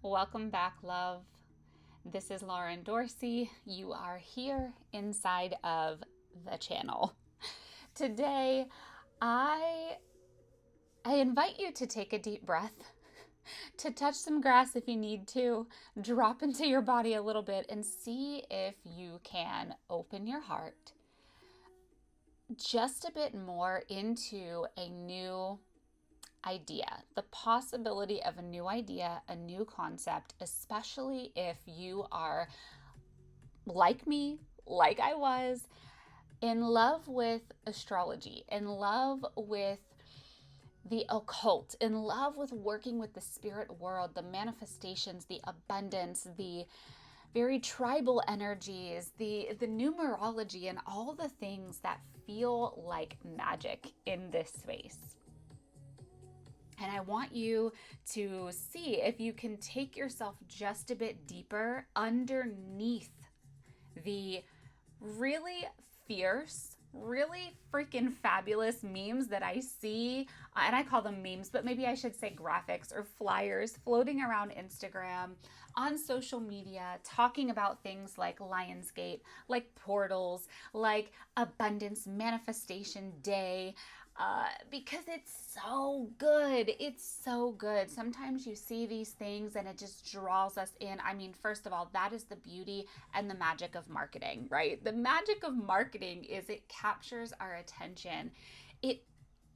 Welcome back, love. This is Lauren Dorsey. You are here inside of the channel. Today, I I invite you to take a deep breath, to touch some grass if you need to, drop into your body a little bit and see if you can open your heart just a bit more into a new idea, the possibility of a new idea, a new concept, especially if you are like me, like I was, in love with astrology, in love with the occult, in love with working with the spirit world, the manifestations, the abundance, the very tribal energies, the numerology, and all the things that feel like magic in this space. And I want you to see if you can take yourself just a bit deeper underneath the really fierce, really freaking fabulous memes that I see. And I call them memes, but maybe I should say graphics or flyers floating around Instagram, on social media, talking about things like Lionsgate, like portals, like abundance manifestation day. Because it's so good. It's so good. Sometimes you see these things and it just draws us in. I mean, first of all, that is the beauty and the magic of marketing, right? The magic of marketing is it captures our attention. It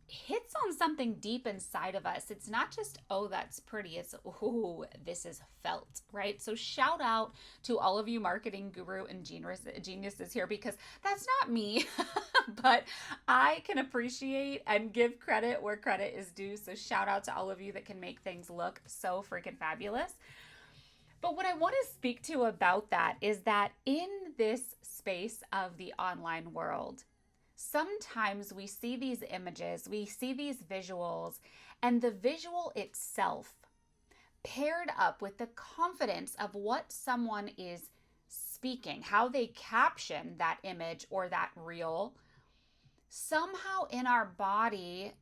hits on something deep inside of us. It's not just, oh, that's pretty. It's, oh, this is felt, right? So shout out to all of you marketing guru and geniuses here because that's not me, but I can appreciate and give credit where credit is due. So shout out to all of you that can make things look so freaking fabulous. But what I want to speak to about that is that in this space of the online world, sometimes we see these images, we see these visuals, and the visual itself paired up with the confidence of what someone is speaking, how they caption that image or that reel, somehow in our body,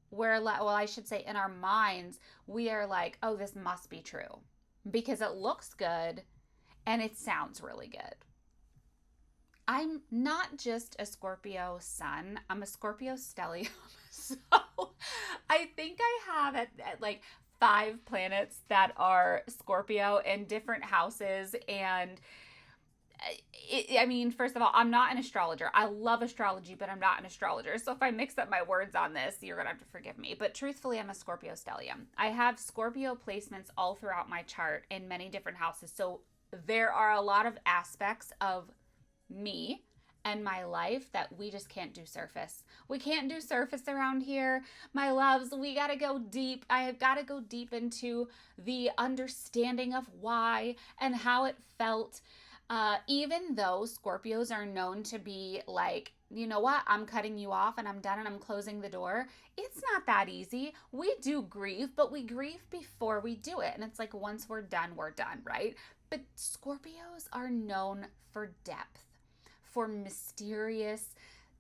well, I should say in our minds, we are like, oh, this must be true because it looks good and it sounds really good. I'm not just a Scorpio sun, I'm a Scorpio stellium. So I think I have at like 5 planets that are Scorpio in different houses. And I mean, first of all, I'm not an astrologer. I love astrology, but I'm not an astrologer. So if I mix up my words on this, you're going to have to forgive me. But truthfully, I'm a Scorpio stellium. I have Scorpio placements all throughout my chart in many different houses. So there are a lot of aspects of me and my life that we just can't do surface. We can't do surface around here. My loves, we got to go deep. I have got to go deep into the understanding of why and how it felt. Even though Scorpios are known to be like, you know what, I'm cutting you off and I'm done and I'm closing the door. It's not that easy. We do grieve, but we grieve before we do it. And it's like once we're done, right? But Scorpios are known for depth, for mysterious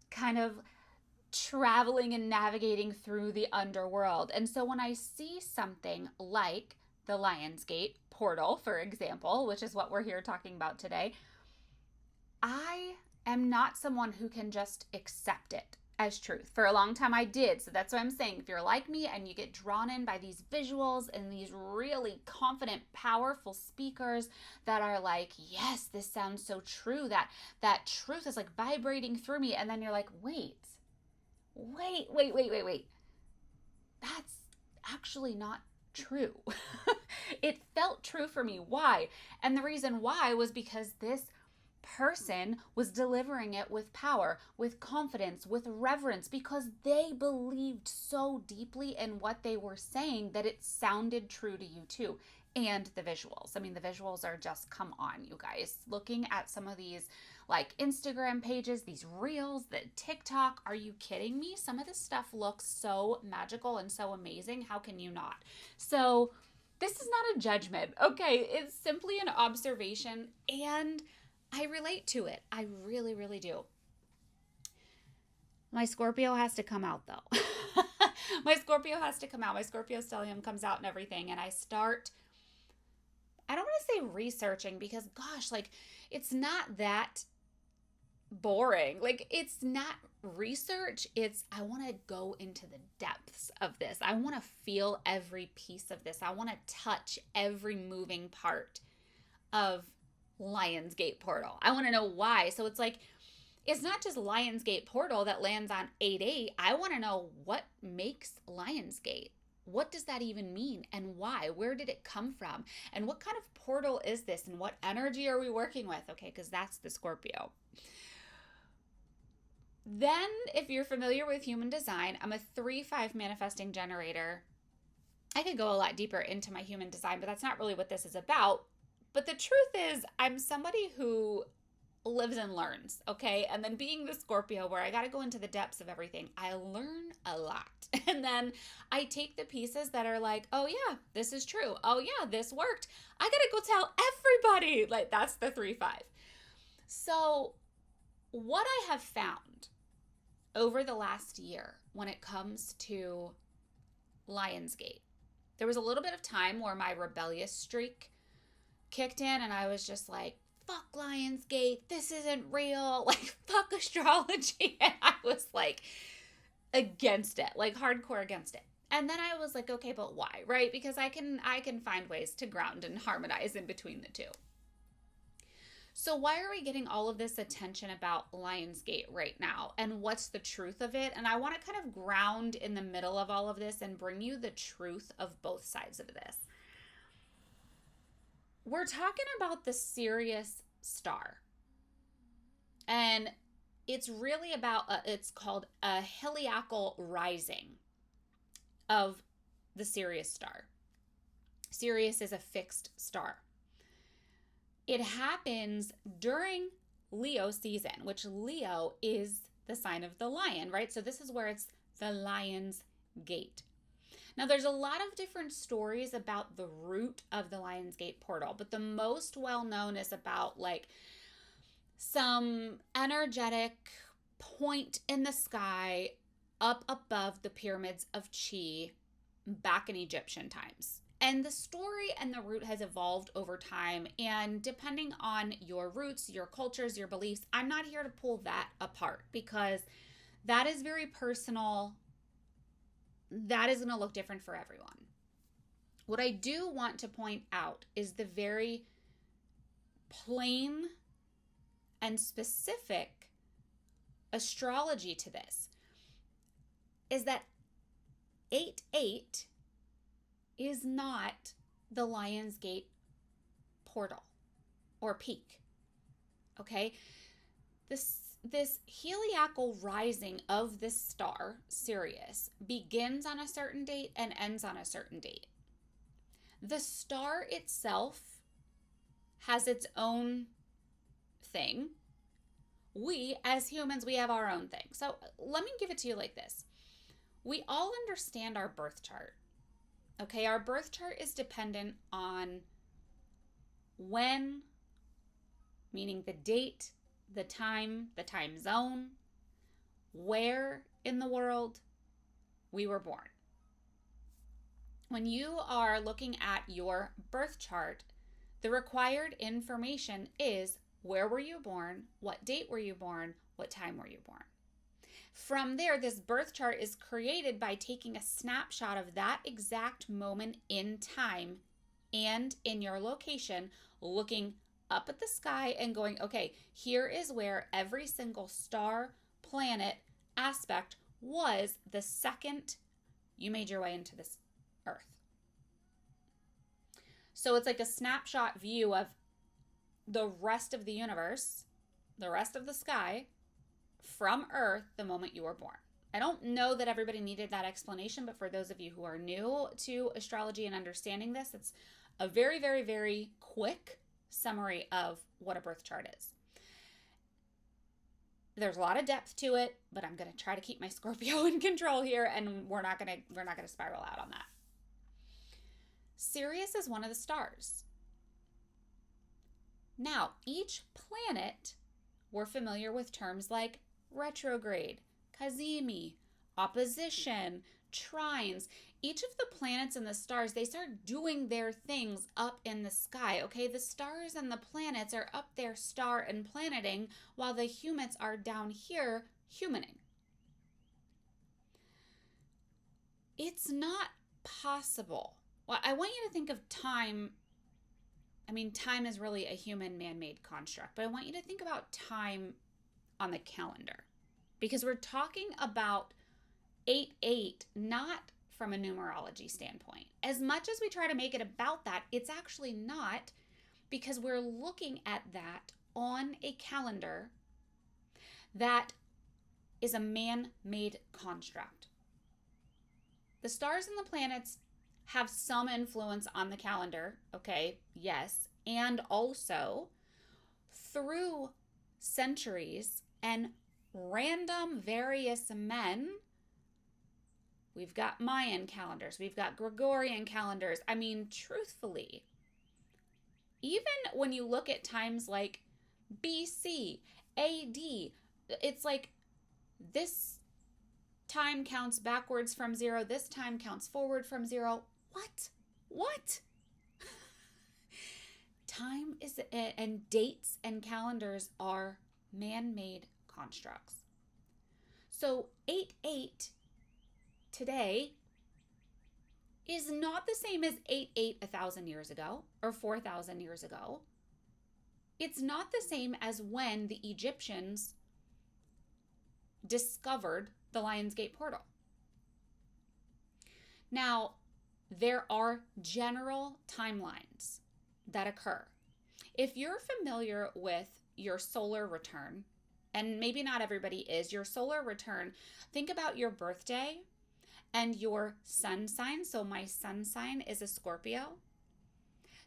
kind of traveling and navigating through the underworld. And so when I see something like the Lionsgate portal, for example, which is what we're here talking about today, I am not someone who can just accept it as truth. For a long time I did. So that's what I'm saying. If you're like me and you get drawn in by these visuals and these really confident, powerful speakers that are like, yes, this sounds so true, that truth is like vibrating through me. And then you're like, wait. That's actually not true. It felt true for me. Why? And the reason why was because this person was delivering it with power, with confidence, with reverence, because they believed so deeply in what they were saying that it sounded true to you too. And the visuals. I mean, the visuals are just, come on, you guys. Looking at some of these like Instagram pages, these reels, the TikTok, are you kidding me? Some of this stuff looks so magical and so amazing. How can you not? So, this is not a judgment, okay? It's simply an observation, and I relate to it. I really, really do. My Scorpio has to come out though. My Scorpio has to come out. My Scorpio stellium comes out and everything. And I start I don't want to say researching because gosh, like it's not that boring. Like it's not research, it's I want to go into the depths of this. I want to feel every piece of this. I want to touch every moving part of Lionsgate Portal. I want to know why. So it's like it's not just Lionsgate Portal that lands on 8-8. I want to know what makes Lionsgate. What does that even mean and why? Where did it come from? And what kind of portal is this and what energy are we working with? Okay, because that's the Scorpio. Then, if you're familiar with human design, I'm a 3-5 manifesting generator. I could go a lot deeper into my human design, but that's not really what this is about. But the truth is, I'm somebody who lives and learns, okay? And then being the Scorpio, where I got to go into the depths of everything, I learn a lot. And then I take the pieces that are like, oh yeah, this is true. Oh yeah, this worked. I got to go tell everybody. Like that's the 3-5. So what I have found over the last year when it comes to Lionsgate, there was a little bit of time where my rebellious streak kicked in and I was just like, fuck Lionsgate, this isn't real, like fuck astrology. And I was like against it, like hardcore against it. And then I was like, okay, but why, right? Because I can find ways to ground and harmonize in between the two. So why are we getting all of this attention about Lionsgate right now? And what's the truth of it? And I want to kind of ground in the middle of all of this and bring you the truth of both sides of this. We're talking about the Sirius star. And it's really about, it's called a heliacal rising of the Sirius star. Sirius is a fixed star. It happens during Leo season, which Leo is the sign of the lion, right? So this is where it's the lion's gate. Now, there's a lot of different stories about the root of the Lionsgate portal, but the most well-known is about like some energetic point in the sky up above the pyramids of Chi back in Egyptian times. And the story and the root has evolved over time. And depending on your roots, your cultures, your beliefs, I'm not here to pull that apart because that is very personal. That is going to look different for everyone. What I do want to point out is the very plain and specific astrology to this is that 8-8 is not the Lionsgate portal or peak. Okay? This heliacal rising of this star, Sirius, begins on a certain date and ends on a certain date. The star itself has its own thing. We, as humans, we have our own thing. So let me give it to you like this. We all understand our birth chart. Okay, our birth chart is dependent on when, meaning the date, the time zone, where in the world we were born. When you are looking at your birth chart, the required information is where were you born, what date were you born, what time were you born. From there, this birth chart is created by taking a snapshot of that exact moment in time and in your location, looking up at the sky and going, okay, here is where every single star, planet, aspect was the second you made your way into this earth. So it's like a snapshot view of the rest of the universe, the rest of the sky, from Earth the moment you were born. I don't know that everybody needed that explanation, but for those of you who are new to astrology and understanding this, it's a very, very, very quick summary of what a birth chart is. There's a lot of depth to it, but I'm going to try to keep my Scorpio in control here, and we're not going to spiral out on that. Sirius is one of the stars. Now, each planet, we're familiar with terms like retrograde, cazimi, opposition, trines. Each of the planets and the stars, they start doing their things up in the sky, okay? The stars and the planets are up there star and planeting while the humans are down here humaning. It's not possible. Well, I want you to think of time. I mean, time is really a human man-made construct, but I want you to think about time on the calendar because we're talking about 8/8, not from a numerology standpoint. As much as we try to make it about that, it's actually not, because we're looking at that on a calendar that is a man-made construct. The stars and the planets have some influence on the calendar, okay? Yes. And also, through centuries and random various men, we've got Mayan calendars, we've got Gregorian calendars. I mean, truthfully, even when you look at times like BC, AD, it's like this time counts backwards from 0, this time counts forward from 0. What? Time is, and dates and calendars are man-made constructs. So 8/8 today is not the same as 8/8 1,000 years ago or 4,000 years ago. It's not the same as when the Egyptians discovered the Lions Gate portal. Now, there are general timelines that occur. If you're familiar with your solar return, and maybe not everybody is, your solar return, think about your birthday and your sun sign. So my sun sign is a Scorpio.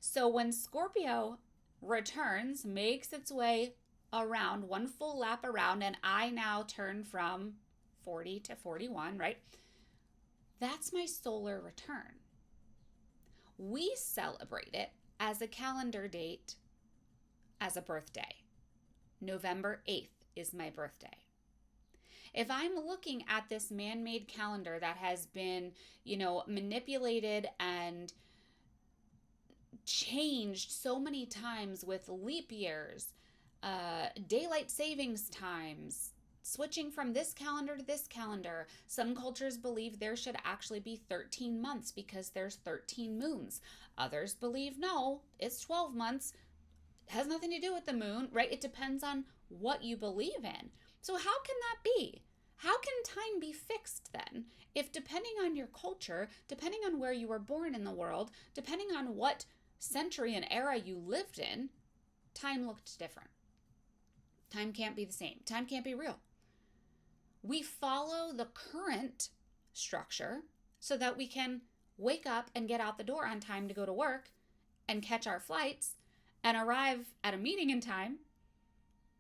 So when Scorpio returns, makes its way around, one full lap around, and I now turn from 40 to 41, right? That's my solar return. We celebrate it as a calendar date, as a birthday. November 8th is my birthday. If I'm looking at this man-made calendar that has been, manipulated and changed so many times with leap years, daylight savings times, switching from this calendar to this calendar. Some cultures believe there should actually be 13 months because there's 13 moons. Others believe no, it's 12 months. It has nothing to do with the moon, right? It depends on what you believe in. So how can that be? How can time be fixed then? If depending on your culture, depending on where you were born in the world, depending on what century and era you lived in, time looked different. Time can't be the same. Time can't be real. We follow the current structure so that we can wake up and get out the door on time to go to work and catch our flights and arrive at a meeting in time.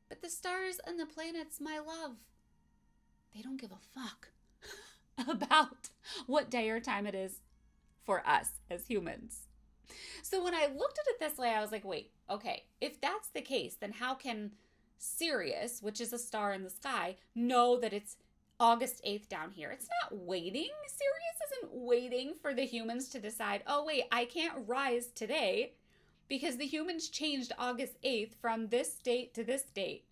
But the stars and the planets, my love, they don't give a fuck about what day or time it is for us as humans. So when I looked at it this way, I was like, wait, okay, if that's the case, then how can Sirius, which is a star in the sky, know that it's August 8th down here? It's not waiting. Sirius isn't waiting for the humans to decide, oh wait, I can't rise today because the humans changed August 8th from this date to this date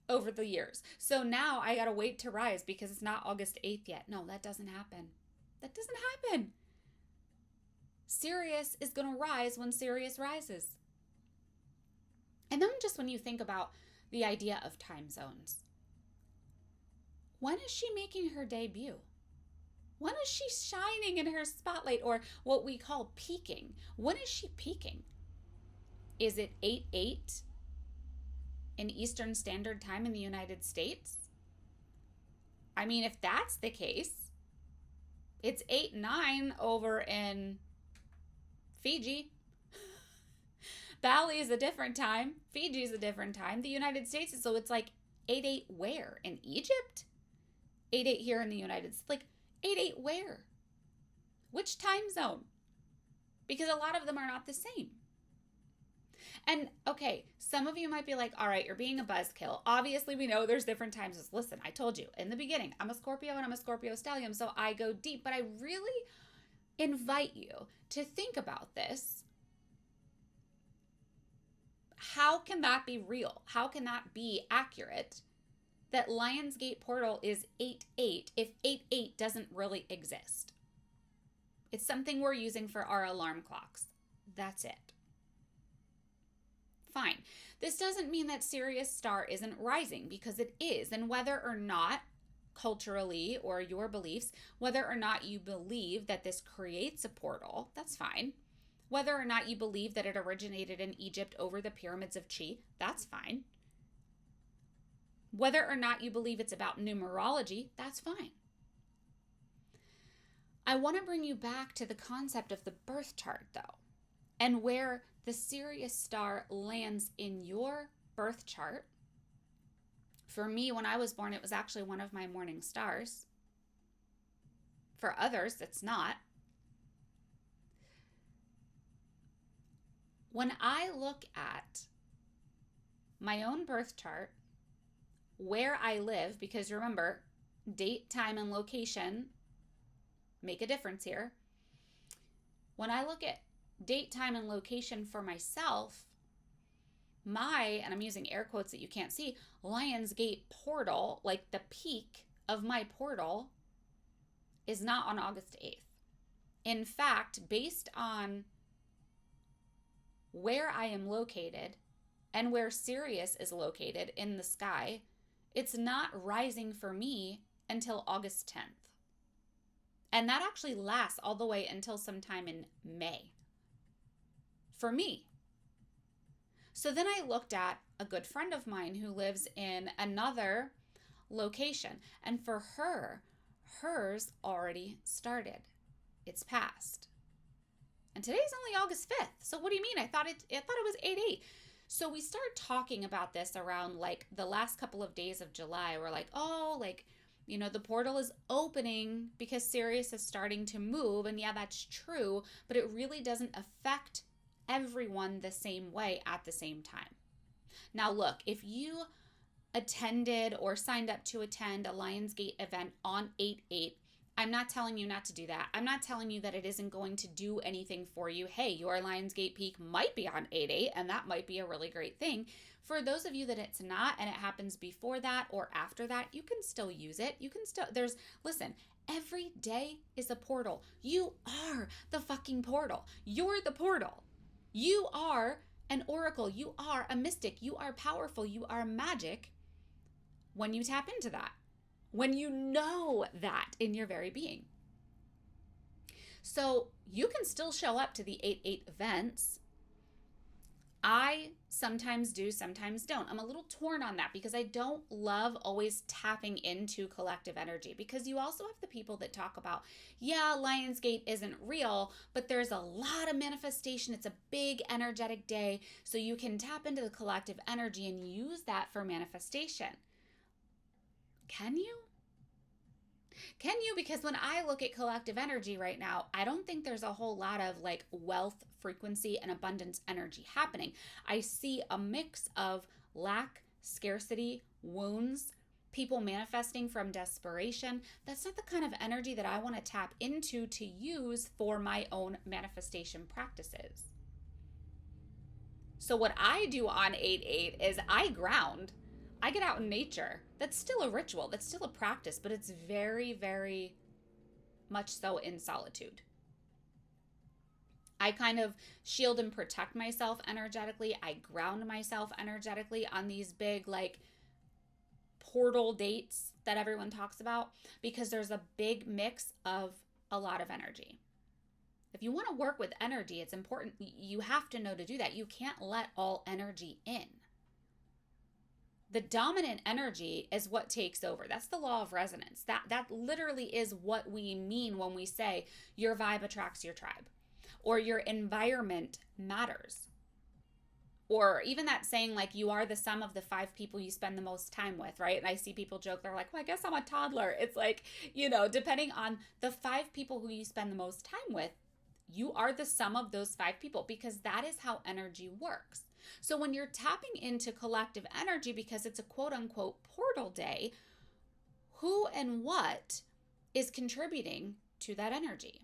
over the years. So now I gotta wait to rise because it's not August 8th yet. No, that doesn't happen. That doesn't happen. Sirius is gonna rise when Sirius rises. And then just when you think about the idea of time zones, when is she making her debut? When is she shining in her spotlight, or what we call peaking? When is she peaking? Is it 8/8 in Eastern Standard Time in the United States? I mean, if that's the case, it's 8/9 over in Fiji. Bali is a different time. Fiji is a different time. The United States is, so it's like 8/8 where? In Egypt? 8/8 here in the United States. Like 8/8 where? Which time zone? Because a lot of them are not the same. And okay, some of you might be like, all right, you're being a buzzkill. Obviously, we know there's different times. Listen, I told you in the beginning, I'm a Scorpio and I'm a Scorpio stellium, so I go deep, but I really invite you to think about this. How can that be real? How can that be accurate? That Lionsgate portal is 8-8 if 8-8 doesn't really exist. It's something we're using for our alarm clocks. That's it. Fine. This doesn't mean that Sirius star isn't rising, because it is. And whether or not culturally or your beliefs, whether or not you believe that this creates a portal, that's fine. Whether or not you believe that it originated in Egypt over the pyramids of Chi, that's fine. Whether or not you believe it's about numerology, that's fine. I want to bring you back to the concept of the birth chart, though, and where the Sirius star lands in your birth chart. For me, when I was born, it was actually one of my morning stars. For others, it's not. When I look at my own birth chart, where I live, because remember, date, time, and location make a difference here. When I look at date, time, and location for myself, and I'm using air quotes that you can't see, Lionsgate portal, like the peak of my portal, is not on August 8th. In fact, based on where I am located and where Sirius is located in the sky, it's not rising for me until August 10th. And that actually lasts all the way until sometime in May. For me. So then I looked at a good friend of mine who lives in another location. And for her, hers already started. It's past. And today's only August 5th. So what do you mean? I thought it was 8-8. So we start talking about this around like the last couple of days of July. We're like, oh, like, you know, the portal is opening because Sirius is starting to move. And yeah, that's true. But it really doesn't affect everyone the same way at the same time. Now, look, if you attended or signed up to attend a Lionsgate event on 8-8, I'm not telling you not to do that. I'm not telling you that it isn't going to do anything for you. Hey, your Lionsgate peak might be on 8-8, and that might be a really great thing. For those of you that it's not, and it happens before that or after that, you can still use it. You can still, listen, every day is a portal. You are the fucking portal. You're the portal. You are an oracle. You are a mystic. You are powerful. You are magic when you tap into that. When you know that in your very being. So you can still show up to the 8-8 events. I sometimes do, sometimes don't. I'm a little torn on that because I don't love always tapping into collective energy, because you also have the people that talk about, yeah, Lionsgate isn't real, but there's a lot of manifestation. It's a big energetic day, so you can tap into the collective energy and use that for manifestation. Can you? Can you? Because when I look at collective energy right now, I don't think there's a whole lot of like wealth, frequency, and abundance energy happening. I see a mix of lack, scarcity, wounds, people manifesting from desperation. That's not the kind of energy that I want to tap into to use for my own manifestation practices. So what I do on 8-8 is I ground. I get out in nature. That's still a ritual. That's still a practice, but it's very, very much so in solitude. I kind of shield and protect myself energetically. I ground myself energetically on these big, like, portal dates that everyone talks about, because there's a big mix of a lot of energy. If you want to work with energy, it's important. You have to know to do that. You can't let all energy in. The dominant energy is what takes over. That's the law of resonance. That literally is what we mean when we say your vibe attracts your tribe, or your environment matters. Or even that saying, like, you are the sum of the 5 people you spend the most time with, right? And I see people joke, they're like, well, I guess I'm a toddler. It's like, you know, depending on the 5 people who you spend the most time with, you are the sum of those 5 people, because that is how energy works. So when you're tapping into collective energy because it's a quote unquote portal day, who and what is contributing to that energy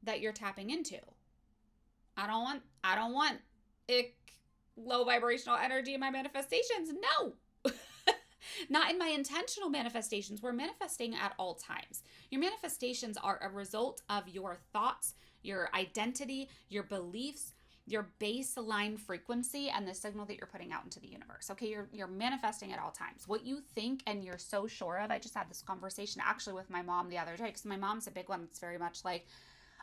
that you're tapping into? I don't want low vibrational energy in my manifestations. No. Not in my intentional manifestations. We're manifesting at all times. Your manifestations are a result of your thoughts, your identity, your beliefs, your baseline frequency, and the signal that you're putting out into the universe. Okay, you're manifesting at all times. What you think and you're so sure of. I just had this conversation actually with my mom the other day, because my mom's a big one. It's very much like,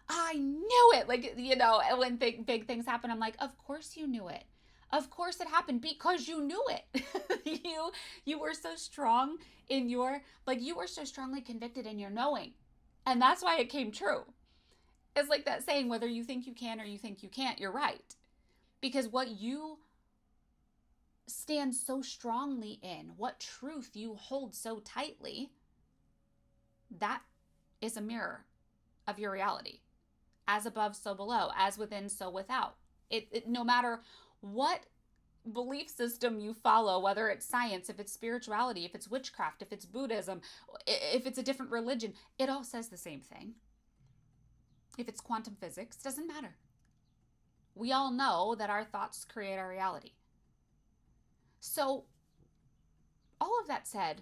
I knew it. Like, when big things happen, I'm like, of course you knew it. Of course it happened because you knew it. you were so strong in your, you were so strongly convicted in your knowing. And that's why it came true. It's like that saying, whether you think you can or you think you can't, you're right. Because what you stand so strongly in, what truth you hold so tightly, that is a mirror of your reality. As above, so below. As within, so without. No matter what belief system you follow, whether it's science, if it's spirituality, if it's witchcraft, if it's Buddhism, if it's a different religion, it all says the same thing. If it's quantum physics, it doesn't matter. We all know that our thoughts create our reality. So, all of that said,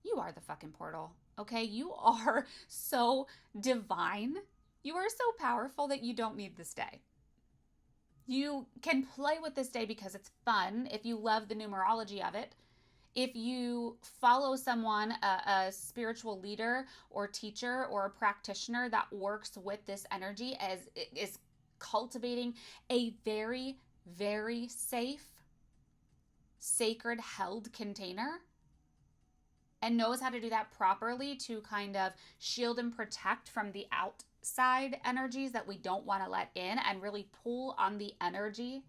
you are the fucking portal, okay? You are so divine. You are so powerful that you don't need this day. You can play with this day because it's fun if you love the numerology of it. If you follow someone, a spiritual leader or teacher or a practitioner that works with this energy, as is cultivating a very, very safe, sacred, held container, and knows how to do that properly to kind of shield and protect from the outside energies that we don't want to let in, and really pull on the energy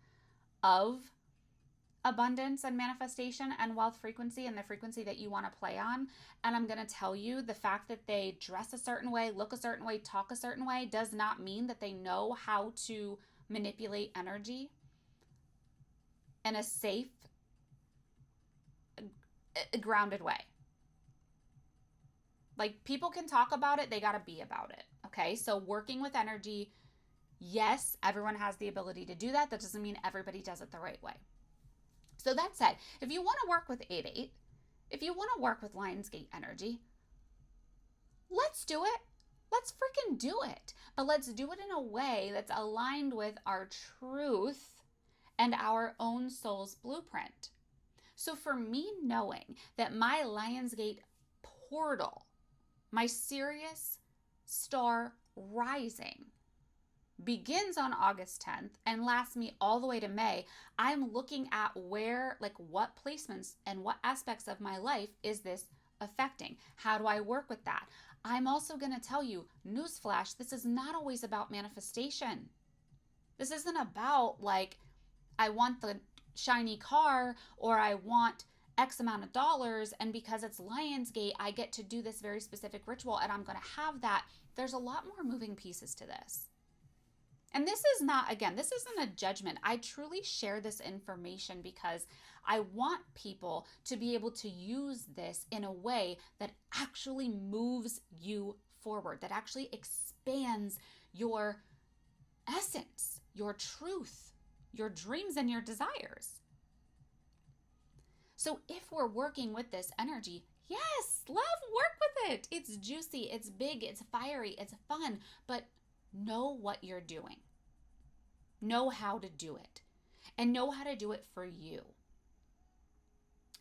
of abundance and manifestation and wealth frequency and the frequency that you want to play on. And I'm going to tell you, the fact that they dress a certain way, look a certain way, talk a certain way does not mean that they know how to manipulate energy in a safe, grounded way. Like, people can talk about it, they got to be about it. Okay, so working with energy, yes, everyone has the ability to do that. That doesn't mean everybody does it the right way. So that said, if you want to work with 8-8, if you want to work with Lionsgate energy, let's do it. Let's freaking do it. But let's do it in a way that's aligned with our truth and our own soul's blueprint. So for me, knowing that my Lionsgate portal, my Sirius star rising, begins on August 10th and lasts me all the way to May, I'm looking at where, what placements and what aspects of my life is this affecting? How do I work with that? I'm also going to tell you, newsflash, this is not always about manifestation. This isn't about I want the shiny car, or I want X amount of dollars, and because it's Lionsgate, I get to do this very specific ritual and I'm going to have that. There's a lot more moving pieces to this. And this is not, again, this isn't a judgment. I truly share this information because I want people to be able to use this in a way that actually moves you forward, that actually expands your essence, your truth, your dreams, and your desires. So if we're working with this energy, yes, love, work with it. It's juicy, it's big, it's fiery, it's fun, but know what you're doing. Know how to do it. And know how to do it for you.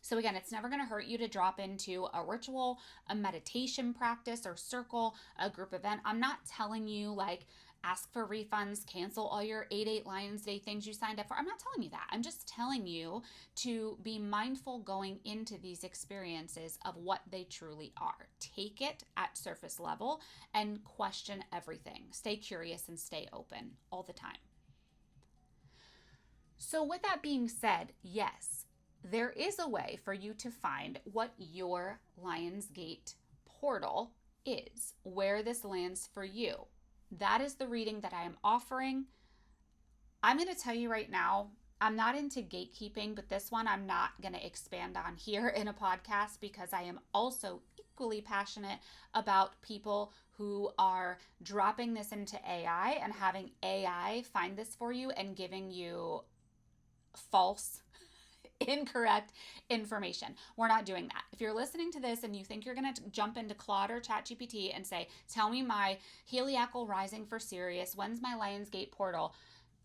So again, it's never going to hurt you to drop into a ritual, a meditation practice or circle, a group event. I'm not telling you ask for refunds, cancel all your 8-8 Lions Day things you signed up for. I'm not telling you that. I'm just telling you to be mindful going into these experiences of what they truly are. Take it at surface level and question everything. Stay curious and stay open all the time. So with that being said, yes, there is a way for you to find what your Lionsgate portal is, where this lands for you. That is the reading that I am offering. I'm going to tell you right now, I'm not into gatekeeping, but this one I'm not going to expand on here in a podcast because I am also equally passionate about people who are dropping this into AI and having AI find this for you and giving you false, incorrect information. We're not doing that. If you're listening to this and you think you're going to jump into Claude or ChatGPT and say, tell me my heliacal rising for Sirius, when's my Lionsgate portal?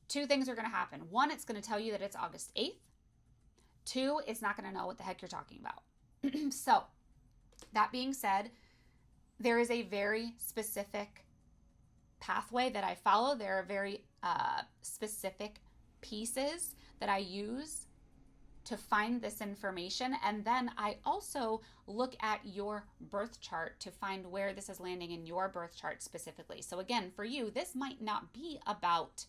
Two things are going to happen. One, it's going to tell you that it's August 8th. Two, it's not going to know what the heck you're talking about. So, that being said, there is a very specific pathway that I follow. There are very specific pieces that I use to find this information. And then I also look at your birth chart to find where this is landing in your birth chart specifically. So, again, for you, this might not be about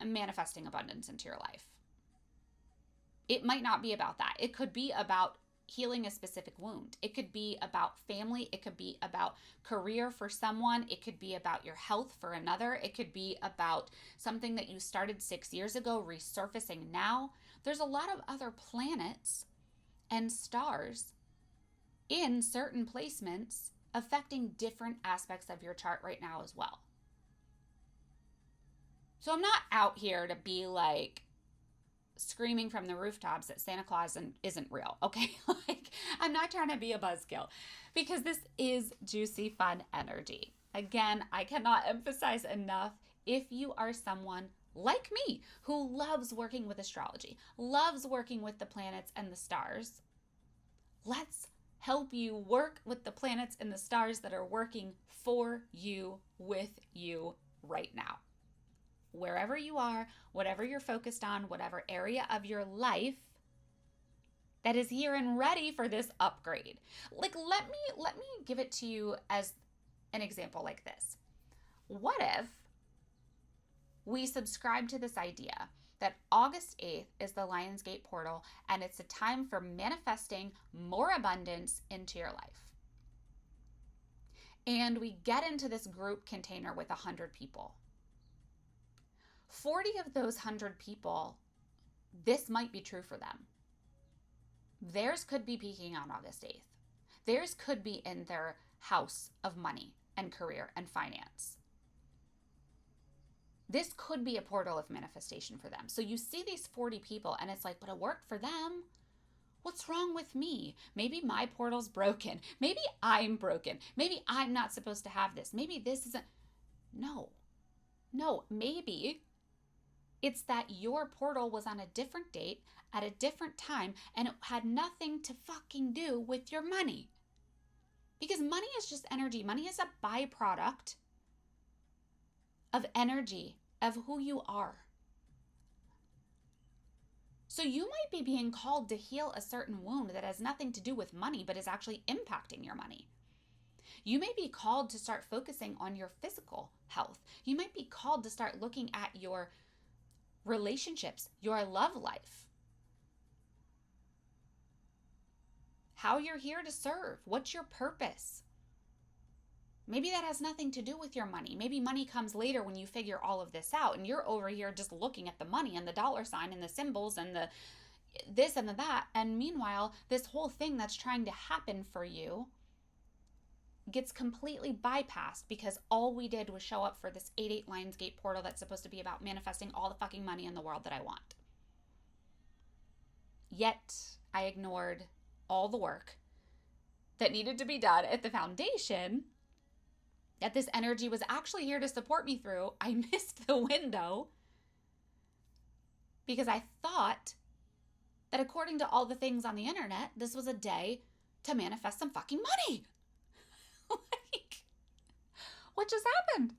manifesting abundance into your life. It might not be about that. It could be about healing a specific wound. It could be about family. It could be about career for someone. It could be about your health for another. It could be about something that you started 6 years ago resurfacing now. There's a lot of other planets and stars in certain placements affecting different aspects of your chart right now as well. So I'm not out here to be like screaming from the rooftops that Santa Claus isn't real, okay? Like, I'm not trying to be a buzzkill because this is juicy, fun energy. Again, I cannot emphasize enough, if you are someone like me who loves working with astrology, loves working with the planets and the stars, let's help you work with the planets and the stars that are working for you, with you right now. Wherever you are, whatever you're focused on, whatever area of your life that is here and ready for this upgrade. Like, let me give it to you as an example like this. What if we subscribe to this idea that August 8th is the Lionsgate portal and it's a time for manifesting more abundance into your life? And we get into this group container with 100 people. 40 of those 100 people, this might be true for them. Theirs could be peaking on August 8th. Theirs could be in their house of money and career and finance. This could be a portal of manifestation for them. So you see these 40 people and it's like, but it worked for them. What's wrong with me? Maybe my portal's broken. Maybe I'm broken. Maybe I'm not supposed to have this. Maybe this isn't. No, maybe it's that your portal was on a different date at a different time and it had nothing to fucking do with your money. Because money is just energy. Money is a byproduct of energy, of who you are. So you might be being called to heal a certain wound that has nothing to do with money, but is actually impacting your money. You may be called to start focusing on your physical health. You might be called to start looking at your relationships, your love life, how you're here to serve, what's your purpose. Maybe that has nothing to do with your money. Maybe money comes later when you figure all of this out and you're over here just looking at the money and the dollar sign and the symbols and the this and the that. And meanwhile, this whole thing that's trying to happen for you gets completely bypassed because all we did was show up for this 8/8 Lionsgate portal that's supposed to be about manifesting all the fucking money in the world that I want. Yet I ignored all the work that needed to be done at the foundation that this energy was actually here to support me through. I missed the window because I thought that according to all the things on the internet, this was a day to manifest some fucking money. Like, what just happened?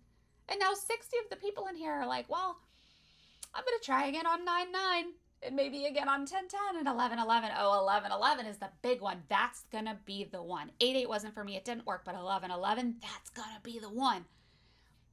And now 60 of the people in here are like, well, I'm going to try again on 9/9 and maybe again on 10/10 and 11/11. Oh, 11/11 is the big one. That's going to be the one. 8/8 wasn't for me. It didn't work, but 11/11, that's going to be the one.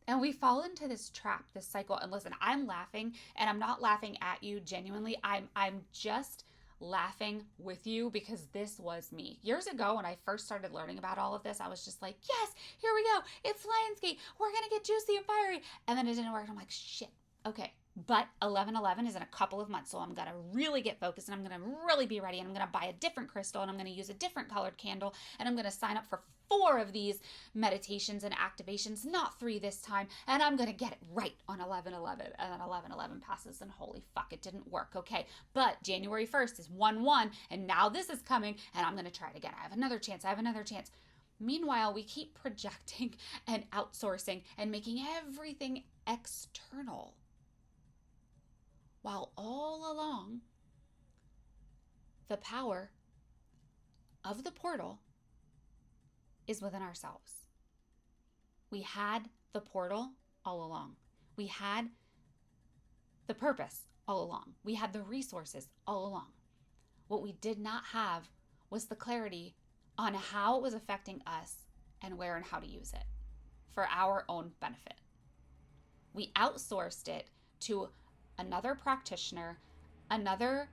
And we fall into this trap, this cycle. And listen, I'm laughing and I'm not laughing at you genuinely. I'm just laughing with you because this was me. Years ago when I first started learning about all of this, I was just like, yes, here we go. It's Lionsgate. We're going to get juicy and fiery. And then it didn't work. I'm like, shit, Okay, but 11/11 is in a couple of months, so I'm going to really get focused and I'm going to really be ready and I'm going to buy a different crystal and I'm going to use a different colored candle and I'm going to sign up for 4 of these meditations and activations, not 3 this time, and I'm going to get it right on 11/11. And then 11/11 passes and holy fuck, it didn't work. Okay, but January 1st is 1/1 and now this is coming and I'm going to try it again. I have another chance. I have another chance. Meanwhile, we keep projecting and outsourcing and making everything external. While all along, the power of the portal is within ourselves. We had the portal all along. We had the purpose all along. We had the resources all along. What we did not have was the clarity on how it was affecting us and where and how to use it for our own benefit. We outsourced it to another practitioner, another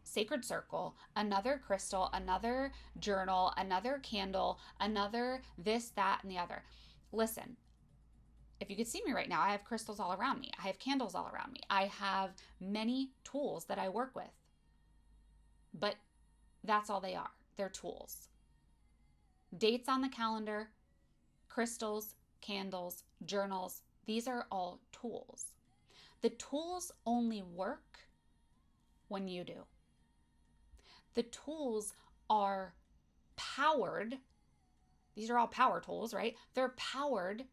sacred circle, another crystal, another journal, another candle, another this, that, and the other. Listen, if you could see me right now, I have crystals all around me. I have candles all around me. I have many tools that I work with. But that's all they are. They're tools. Dates on the calendar, crystals, candles, journals, these are all tools. The tools only work when you do. The tools are powered. These are all power tools, right? They're powered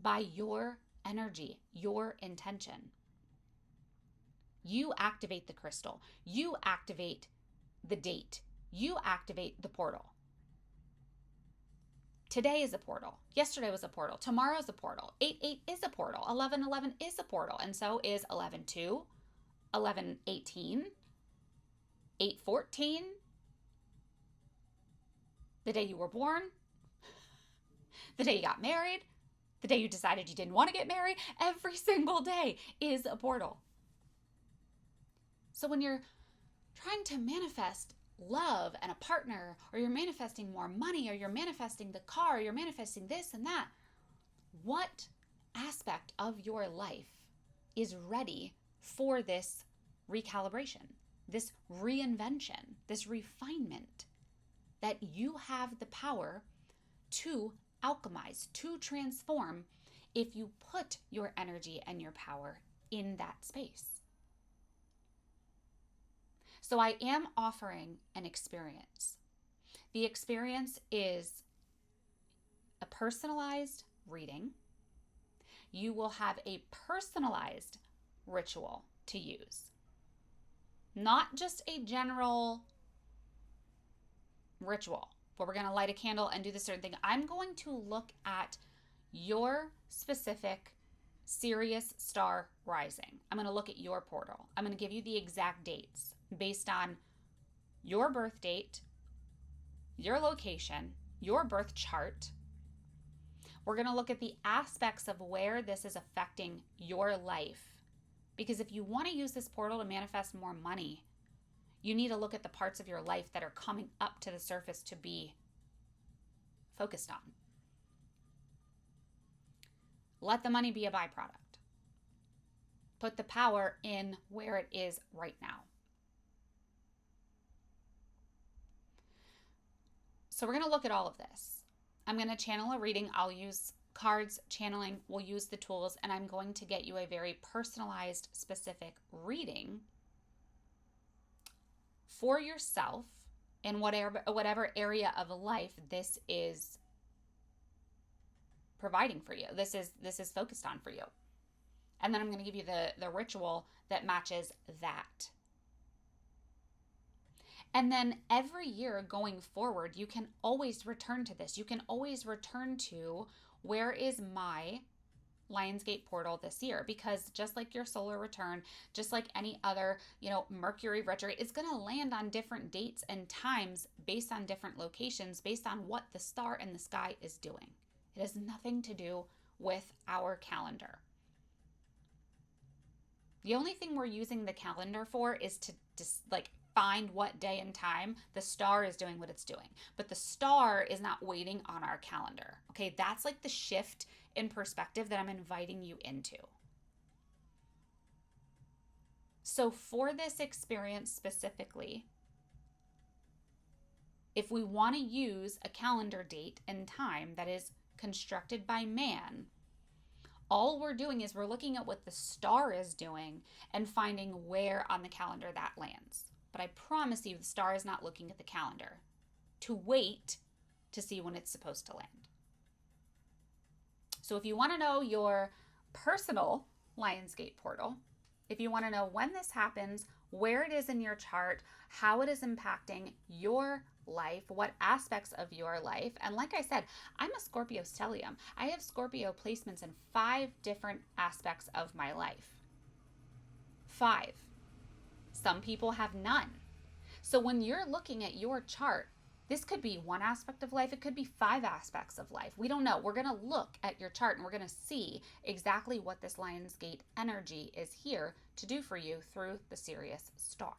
by your energy, your intention. You activate the crystal. You activate the date. You activate the portal. Today is a portal. Yesterday was a portal. Tomorrow is a portal. 8/8 is a portal. 11/11 is a portal. And so is 11/2, 11/18, 8/14, the day you were born, the day you got married, the day you decided you didn't want to get married. Every single day is a portal. So when you're trying to manifest love and a partner, or you're manifesting more money, or you're manifesting the car, or you're manifesting this and that, what aspect of your life is ready for this recalibration, this reinvention, this refinement that you have the power to alchemize, to transform if you put your energy and your power in that space? So I am offering an experience. The experience is a personalized reading. You will have a personalized ritual to use, not just a general ritual where we're going to light a candle and do this certain thing. I'm going to look at your specific Sirius star rising. I'm going to look at your portal. I'm going to give you the exact dates based on your birth date, your location, your birth chart. We're going to look at the aspects of where this is affecting your life. Because if you want to use this portal to manifest more money, you need to look at the parts of your life that are coming up to the surface to be focused on. Let the money be a byproduct. Put the power in where it is right now. So we're going to look at all of this. I'm going to channel a reading. I'll use cards, channeling. We'll use the tools, and I'm going to get you a very personalized, specific reading for yourself in whatever area of life this is providing for you. This is focused on for you. And then I'm going to give you the ritual that matches that. And then every year going forward, you can always return to this. You can always return to, where is my Lionsgate portal this year? Because just like your solar return, just like any other, Mercury retrograde, it's going to land on different dates and times based on different locations, based on what the star in the sky is doing. It has nothing to do with our calendar. The only thing we're using the calendar for is to just find what day and time the star is doing what it's doing. But the star is not waiting on our calendar. Okay, that's the shift in perspective that I'm inviting you into. So for this experience specifically, if we want to use a calendar date and time that is constructed by man, all we're doing is we're looking at what the star is doing and finding where on the calendar that lands. But I promise you, the star is not looking at the calendar to wait to see when it's supposed to land. So if you want to know your personal Lionsgate portal, if you want to know when this happens, where it is in your chart, how it is impacting your life, what aspects of your life. And like I said, I'm a Scorpio stellium. I have Scorpio placements in 5 different aspects of my life. 5. Some people have none. So when you're looking at your chart, this could be one aspect of life. It could be 5 aspects of life. We don't know. We're going to look at your chart and we're going to see exactly what this Lionsgate energy is here to do for you through the Sirius star.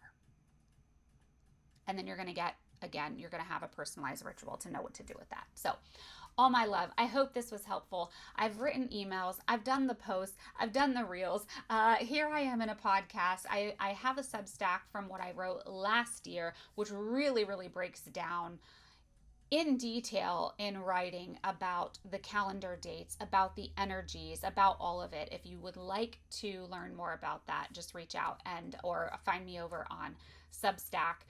And then you're going to get, again, you're going to have a personalized ritual to know what to do with that. So all my love, I hope this was helpful. I've written emails, I've done the posts, I've done the reels. Here I am in a podcast. I have a Substack from what I wrote last year, which really, really breaks down in detail in writing about the calendar dates, about the energies, about all of it. If you would like to learn more about that, just reach out and or find me over on Substack.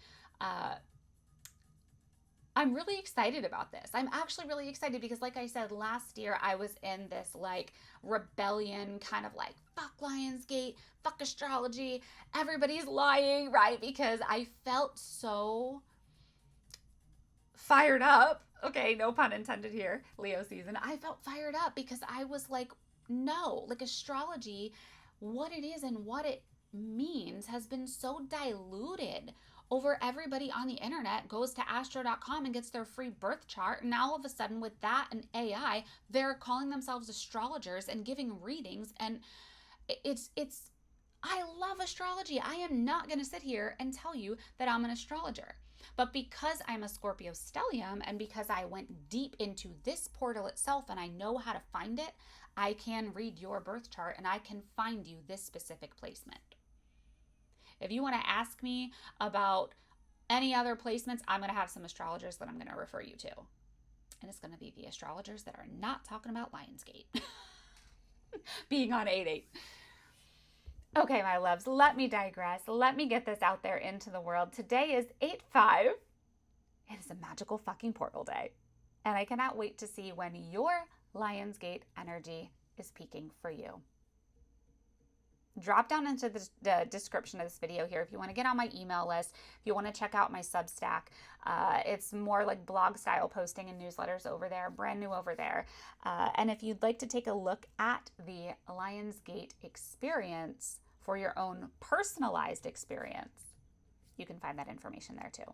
I'm really excited about this. I'm actually really excited because, like I said, last year I was in this like rebellion, kind of like, fuck Lionsgate, fuck astrology, everybody's lying, right? Because I felt so fired up. Okay, no pun intended here, Leo season. I felt fired up because I was like, no, like astrology, what it is and what it means has been so diluted over everybody on the internet goes to astro.com and gets their free birth chart. And now all of a sudden with that and AI, they're calling themselves astrologers and giving readings. And it's I love astrology. I am not going to sit here and tell you that I'm an astrologer. But because I'm a Scorpio stellium and because I went deep into this portal itself and I know how to find it, I can read your birth chart and I can find you this specific placement. If you want to ask me about any other placements, I'm going to have some astrologers that I'm going to refer you to. And it's going to be the astrologers that are not talking about Lionsgate being on 8/8. Okay, my loves, let me digress. Let me get this out there into the world. Today is 8/5. It is a magical fucking portal day. And I cannot wait to see when your Lionsgate energy is peaking for you. Drop down into the description of this video here if you want to get on my email list, if you want to check out my Substack. It's more like blog style posting and newsletters over there, brand new over there. And if you'd like to take a look at the Lionsgate experience for your own personalized experience, you can find that information there too.